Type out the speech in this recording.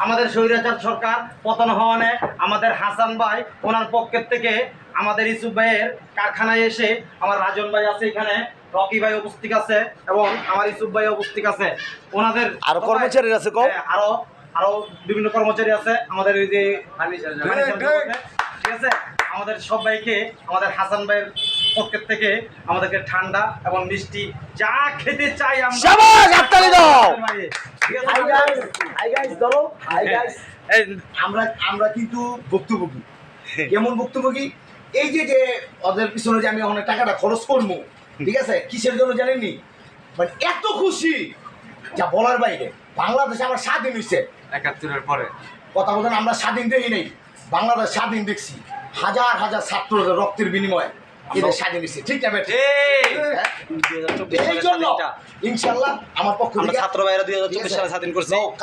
আমাদের স্বৈরাচার সরকার পতন হওয়ানে আমাদের হাসান ভাই ওনার পক্ষের থেকে আমাদের ইসুফ ভাইয়ের কারখানায় এসে আমার রাজন ভাই আছে এখানে, রকি ভাই উপস্থিত আছে এবং আমার ইসুফ ভাই উপস্থিত আছে। ওনাদের আরো কর্মচারী আছে কম? আরো আরো বিভিন্ন কর্মচারী আছে আমাদের ওই যে ঠিক আছে। আমাদের সবাইকে আমাদের হাসান ভাইয়ের পক্ষের থেকে আমাদেরকে ঠান্ডা এবং মিষ্টি যা খেতে চাই আমরা শাবাশ, হাততালি দাও। ঠিক আছে? হাই গাইস ধরো, হাই গাইস। এই আমরা কিন্তু ভুক্তভোগী। কেমন ভুক্তভোগী? এই যে ওদের পিছনে যে আমি অনেক টাকাটা খরচ করবো, ঠিক আছে, কিসের জন্য জানেননি? মানে এত খুশি যা বলার বাইরে। বাংলাদেশ আমার স্বাধীন হয়েছে ৭১-এর পরে কথা বলেন, আমরা স্বাধীন দেখি নেই, বাংলাদেশ স্বাধীন দেখছি হাজার হাজার ছাত্রদের রক্তের বিনিময়ে এদের স্বাধীন হয়েছে, ঠিক না বেটা? এই জন্য ইনশাল্লাহ আমার পক্ষ থেকে ছাত্র ভাইরা ২০২৪ সালে স্বাধীন করছি।